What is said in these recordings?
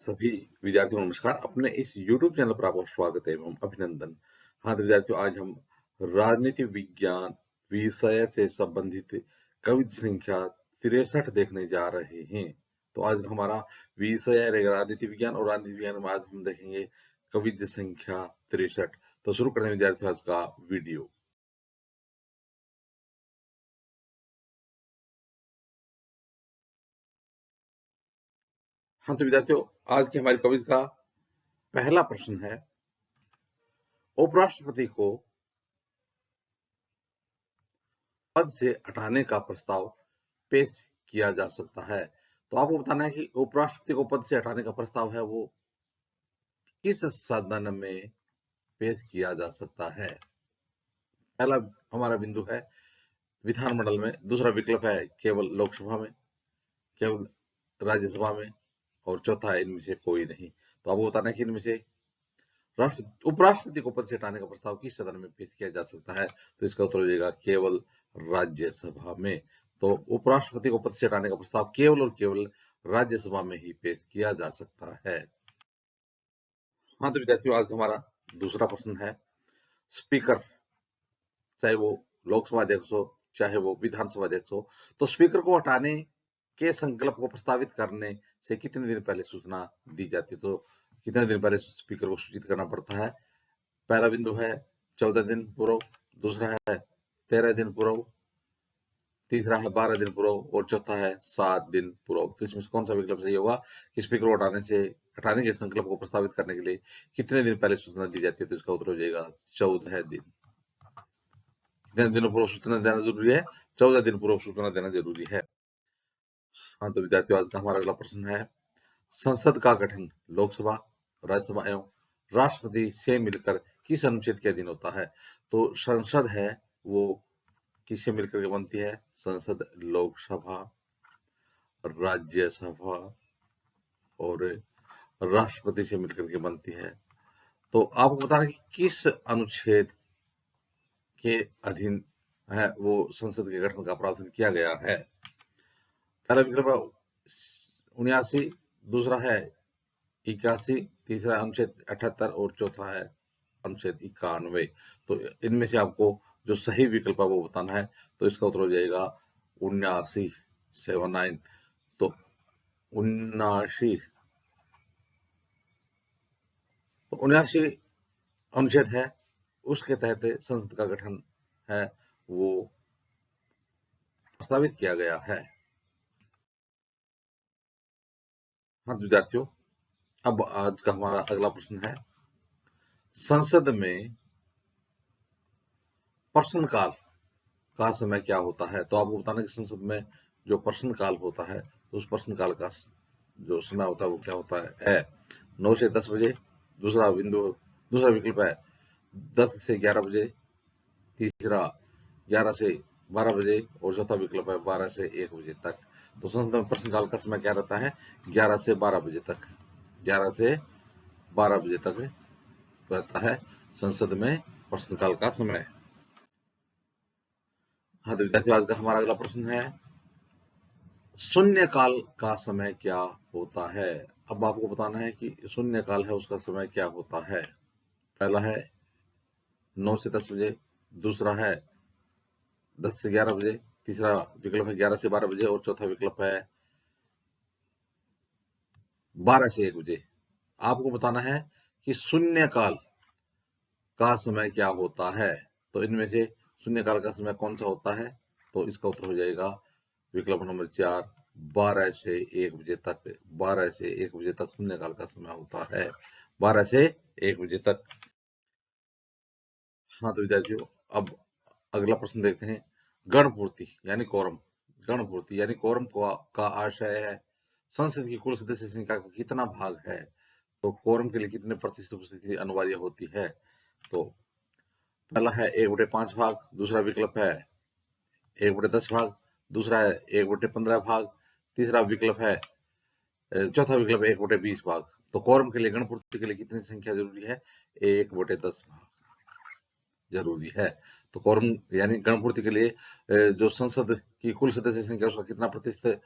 सभी विद्यार्थियों को नमस्कार। अपने इस YouTube चैनल पर आपका स्वागत है एवं अभिनंदन। हाँ, तो विद्यार्थियों, आज हम राजनीति विज्ञान विषय से संबंधित कविता संख्या 63 देखने जा रहे हैं। तो आज हमारा विषय रहेगा राजनीति विज्ञान, और राजनीति विज्ञान में आज हम देखेंगे कविता संख्या 63। तो शुरू करते हैं विद्यार्थियों आज का वीडियो। हाँ, तो विद्यार्थियों, आज की हमारी कविता का पहला प्रश्न है, उपराष्ट्रपति को पद से हटाने का प्रस्ताव पेश किया जा सकता है। तो आपको बताना है कि उपराष्ट्रपति को पद से हटाने का प्रस्ताव है वो किस सदन में पेश किया जा सकता है। पहला हमारा बिंदु है विधानमंडल में, दूसरा विकल्प है केवल लोकसभा में, केवल राज्यसभा में, और चौथा है इनमें से कोई नहीं। तो आपको बताना है कि इनमें से उपराष्ट्रपति को पद से हटाने का प्रस्ताव किस सदन में पेश किया जा सकता है। तो इसका उत्तर हो जाएगा केवल राज्यसभा में। तो उपराष्ट्रपति को पद से हटाने का प्रस्ताव केवल और केवल राज्यसभा में ही पेश किया जा सकता है। हाँ, तो विद्यार्थियों, आज हमारा दूसरा प्रश्न है, स्पीकर, चाहे वो लोकसभा अध्यक्ष हो चाहे वो विधानसभा अध्यक्ष हो, तो स्पीकर को हटाने के संकल्प को प्रस्तावित करने से कितने दिन पहले सूचना दी जाती है। तो कितने दिन पहले स्पीकर को सूचित करना पड़ता है। पहला बिंदु है 14 दिन पूर्व, दूसरा है 13 दिन पूर्व, तीसरा है 12 दिन पूर्व, और चौथा है 7 दिन पूर्व। तो इसमें से कौन सा विकल्प सही होगा कि स्पीकर को हटाने के संकल्प को प्रस्तावित करने के लिए कितने दिन पहले सूचना दी जाती है। तो इसका उत्तर हो जाएगा 14 दिन। कितने दिनों पूर्व सूचना देना जरूरी है? 14 दिन पूर्व सूचना देना जरूरी है। हाँ, तो विद्यार्थियों, आज का हमारा अगला प्रश्न है, संसद का गठन लोकसभा, राज्यसभा एवं राष्ट्रपति से मिलकर किस अनुच्छेद के अधीन होता है। तो संसद है वो किससे मिलकर के बनती है? संसद लोकसभा, राज्यसभा और राष्ट्रपति से मिलकर के बनती है। तो आपको बताना कि किस अनुच्छेद के अधीन है वो संसद के गठन का प्रावधान किया गया है। पहला विकल्प है 79, दूसरा है 81, तीसरा अनुच्छेद 78 और चौथा है अनुच्छेद 91। तो इनमें से आपको जो सही विकल्प है वो बताना है। तो इसका उत्तर हो जाएगा 79, 79। तो 79, तो 79 अनुच्छेद है, उसके तहत संसद का गठन है वो प्रस्तावित किया गया है। हाँ, विद्यार्थियों, अब आज का हमारा अगला प्रश्न है, संसद में प्रश्नकाल का समय क्या होता है। तो आपको बताना कि संसद में जो प्रश्नकाल होता है, उस प्रश्नकाल का जो समय होता है वो क्या होता है 9 से 10 बजे, दूसरा विकल्प है 10 से 11 बजे, तीसरा 11 से 12 बजे, और चौथा विकल्प है 12 से 1 बजे तक। तो संसद में प्रश्नकाल का समय क्या रहता है? 11 से 12 बजे तक। 11 से 12 बजे तक रहता है संसद में प्रश्नकाल का समय। हाँ, तो विद्यार्थियों, आज का हमारा अगला प्रश्न है, शून्यकाल का समय क्या होता है। अब आपको बताना है कि शून्यकाल है उसका समय क्या होता है। पहला है 9 से 10 बजे, दूसरा है 10 से 11 बजे, तीसरा विकल्प है 11 से 12 बजे, और चौथा विकल्प है 12 से 1 बजे। आपको बताना है कि शून्यकाल का समय क्या होता है। तो इनमें से शून्यकाल का समय कौन सा होता है। तो इसका उत्तर हो जाएगा विकल्प नंबर 4, 12 से 1 बजे तक। 12 से 1 बजे तक शून्यकाल का समय होता है, 12 से 1 बजे तक। हाँ, तो विद्यार्थियों, अब अगला प्रश्न देखते हैं, गणपूर्ति यानी कोरम। गणपूर्ति यानी कोरम का आशय है संसद की कुल सदस्य संख्या का कितना भाग है। तो कोरम के लिए कितने प्रतिशत उपस्थिति अनिवार्य होती है। तो पहला है 1/5 भाग, दूसरा विकल्प है 1/10 भाग, दूसरा है 1/15 भाग, तीसरा विकल्प है चौथा विकल्प है 1/20 भाग। तो कोरम के लिए, गणपूर्ति के लिए कितनी संख्या जरूरी है? 1/10 भाग जरूरी है। तो कोरम यानी गणपूर्ति के लिए जो संसद की कुल सदस्य संख्या उसका कितना प्रतिशत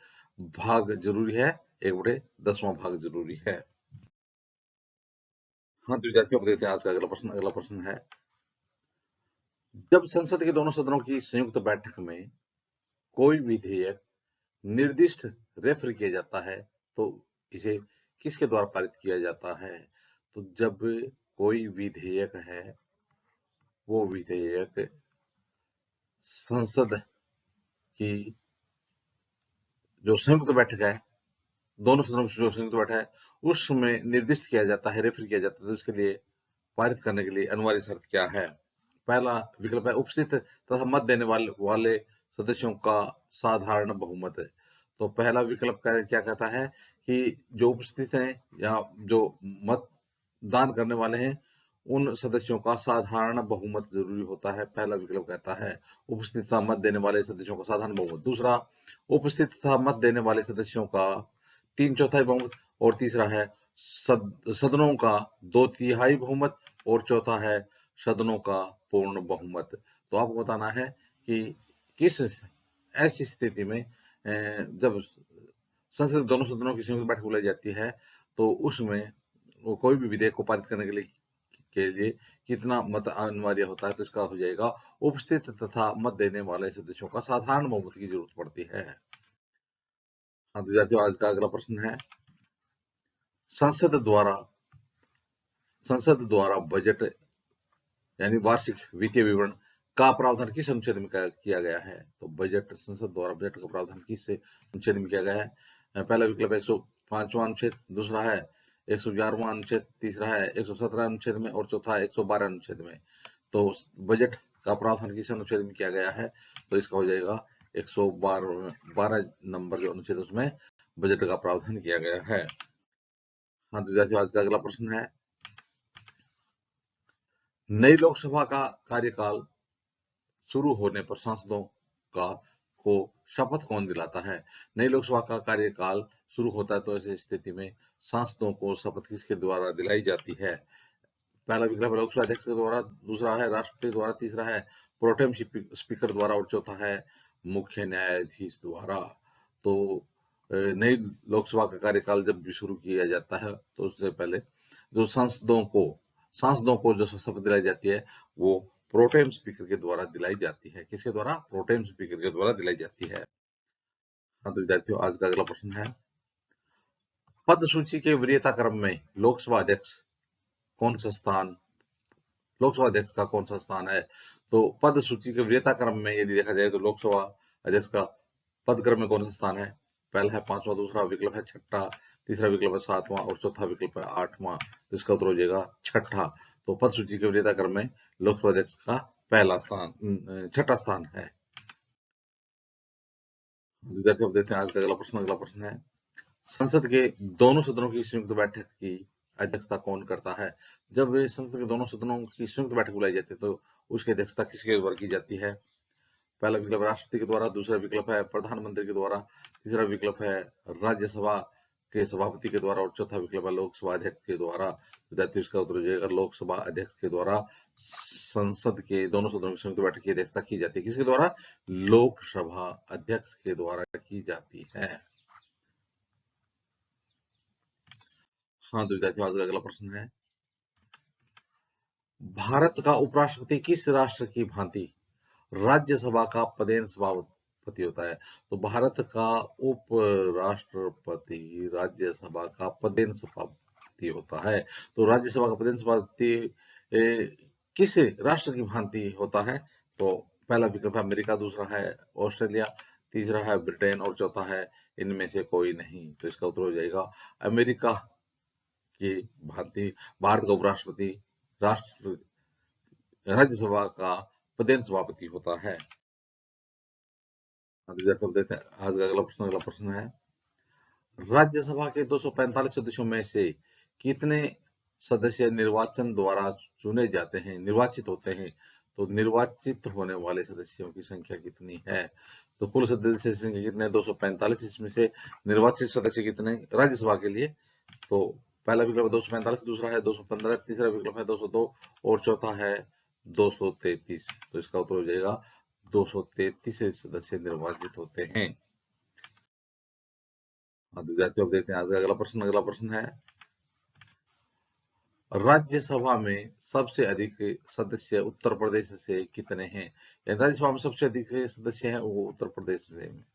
भाग जरूरी है? 1/10वां भाग जरूरी है। हाँ, तो विद्यार्थियों को देखते हैं आज का अगला प्रश्न है, जब संसद के दोनों सदनों की संयुक्त बैठक में कोई विधेयक निर्दिष्ट रेफर किया जाता है, तो इसे किसके द्वारा पारित किया जाता है? तो जब कोई विधेयक है, वो विधेयक संसद की जो संयुक्त बैठक है, दोनों सदनों की जो संयुक्त बैठक है, उसमें निर्दिष्ट किया जाता है, रेफर किया जाता है, तो उसके लिए पारित करने के लिए अनिवार्य शर्त क्या है? पहला विकल्प है उपस्थित तथा मत देने वाले सदस्यों का साधारण बहुमत है। तो पहला विकल्प क्या कहता है कि जो उपस्थित हैं या जो मतदान करने वाले हैं, उन सदस्यों का साधारण बहुमत जरूरी होता है। पहला विकल्प कहता है उपस्थित तथा मत देने वाले सदस्यों का साधारण बहुमत। दूसरा, उपस्थित तथा मत देने वाले सदस्यों का 3/4 बहुमत। और तीसरा है सदनों का 2/3 बहुमत। और चौथा है सदनों का पूर्ण बहुमत। तो आपको बताना है कि किस ऐसी स्थिति में जब संसद दोनों सदनों की संयुक्त बैठक बुलाई जाती है, तो उसमें वो कोई भी विधेयक को पारित करने के लिए कितना मत अनिवार्य होता है, तो इसका हो जाएगा उपस्थित तथा मत देने वाले सदस्यों का साधारण बहुमत की जरूरत पड़ती है। हाँ, तो विद्यार्थियों आज का अगला प्रश्न है, संसद द्वारा संसद द्वारा बजट यानी वार्षिक वित्तीय विवरण का प्रावधान किस अनुच्छेद में किया गया है? तो संसद द्वारा बजट का प्रावधान किस अनुच्छेद में किया गया है? पहला विकल्प 105वां अनुच्छेद, दूसरा है 111वां अनुच्छेद, तीसरा है 117 अनुच्छेद में और चौथा है 112 अनुच्छेद में। तो बजट का प्रावधान किस अनुच्छेद में किया गया है? तो इसका हो जाएगा 112 नंबर जो अनुच्छेद उसमें बजट का प्रावधान किया गया है। हाँ, तो विद्यार्थियों आज का अगला प्रश्न है, नई लोकसभा का कार्यकाल शुरू होने पर सांसदों का को शपथ कौन दिलाता है? नई लोकसभा का कार्यकाल शुरू होता है, तो ऐसी स्थिति में सांसदों को शपथ किसके द्वारा दिलाई जाती है? पहला विकल्प है लोकसभा अध्यक्ष के द्वारा, दूसरा है राष्ट्रपति द्वारा, तीसरा है प्रोटेम स्पीकर द्वारा और चौथा है मुख्य न्यायाधीश द्वारा। तो नई लोकसभा का कार्यकाल जब भी शुरू किया जाता है, तो उससे पहले जो सांसदों को जो शपथ दिलाई जाती है, वो प्रोटेम स्पीकर के द्वारा दिलाई जाती है। किसके द्वारा? प्रोटेम स्पीकर के द्वारा दिलाई जाती है। हाँ, तो विद्यार्थियों आज का अगला प्रश्न है, पद सूची के वरीयता क्रम में कौन सा स्थान लोकसभा अध्यक्ष का कौन सा स्थान है? तो पद सूची के वरीयता क्रम में यदि देखा जाए, तो लोकसभा अध्यक्ष का पद क्रम में कौन सा स्थान है? पहला है 5वां, दूसरा विकल्प है 6ठा, तीसरा विकल्प है 7वां और चौथा विकल्प है 8वां। तो इसका उत्तर हो जाएगा 6ठा। तो पद सूची के वरीयता क्रम में लोकसभा अध्यक्ष का पहला स्थान 6ठा स्थान है। विद्यार्थी, अब देखते हैं आज का अगला प्रश्न है, संसद के दोनों सदनों की संयुक्त बैठक की अध्यक्षता कौन करता है? जब संसद के दोनों सदनों की संयुक्त बैठक बुलाई जाती है, तो उसकी अध्यक्षता किसके द्वारा की जाती है? पहला विकल्प राष्ट्रपति के द्वारा, दूसरा विकल्प है प्रधानमंत्री के द्वारा, तीसरा विकल्प है राज्यसभा के सभापति के द्वारा और चौथा विकल्प है लोकसभा अध्यक्ष के द्वारा। विद्यार्थी, इसका उत्तर हो जाएगा लोकसभा अध्यक्ष के द्वारा संसद के दोनों सदनों की संयुक्त बैठक की अध्यक्षता की जाती है। किसके द्वारा? लोकसभा अध्यक्ष के द्वारा की जाती है। हाँ, तो विद्यार्थियों आज का अगला प्रश्न है, भारत का उपराष्ट्रपति किस राष्ट्र की भांति राज्यसभा का पदेन सभापति होता है? तो भारत का उपराष्ट्रपति राज्यसभा का पदेन सभापति होता है। तो राज्यसभा का पदेन सभापति किस राष्ट्र की भांति होता है? तो पहला विकल्प है अमेरिका, दूसरा है ऑस्ट्रेलिया, तीसरा है ब्रिटेन और चौथा है इनमें से कोई नहीं। तो इसका उत्तर हो जाएगा अमेरिका की भांति भारत का उपराष्ट्रपति राष्ट्र राज्यसभा का पदेन सभापति होता है। देते हैं आज का अगला प्रश्न है, राज्यसभा के 245 सदस्यों में से कितने सदस्य निर्वाचन द्वारा चुने जाते हैं, निर्वाचित होते हैं? तो निर्वाचित होने वाले सदस्यों की संख्या कितनी है? तो कुल सदस्य संख्या कितने? 245। इसमें से निर्वाचित सदस्य कितने राज्यसभा के लिए? तो पहला विकल्प 245, दूसरा है 215, तीसरा विकल्प है 202 और चौथा है 233। तो इसका उत्तर हो जाएगा 233 सदस्य निर्वाचित होते हैं। हाँ, तो विद्यार्थियों, अब देखते हैं आज का अगला प्रश्न है, राज्यसभा में सबसे अधिक सदस्य उत्तर प्रदेश से कितने हैं? यानी राज्यसभा में सबसे अधिक सदस्य हैं वो उत्तर प्रदेश से हैं।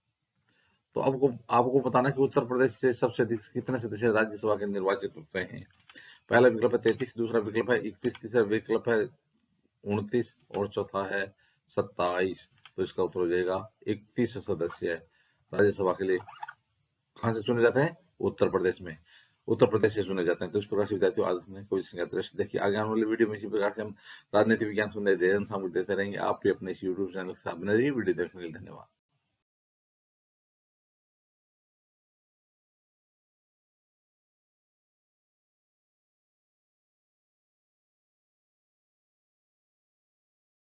तो आपको आपको बताना है कि उत्तर प्रदेश से सबसे अधिक कितने सदस्य राज्यसभा के निर्वाचित होते हैं। पहला विकल्प है 33, दूसरा विकल्प है 31, तीसरा विकल्प है 29 और चौथा है 27। तो इसका उत्तर हो जाएगा 31 सदस्य राज्यसभा के लिए कहाँ से चुने जाते हैं? उत्तर प्रदेश में, उत्तर प्रदेश से चुने जाते हैं। तो इस प्रकार से विद्यार्थियों आज हमने कोई संख्या देखिए। आगे आने वाले वीडियो में इसी प्रकार से हम राजनीति विज्ञान संबंधी अध्ययन सामग्री देते रहेंगे। आप भी अपने इस यूट्यूब चैनल के साथ बने रहिए। वीडियो देखने के लिए धन्यवाद।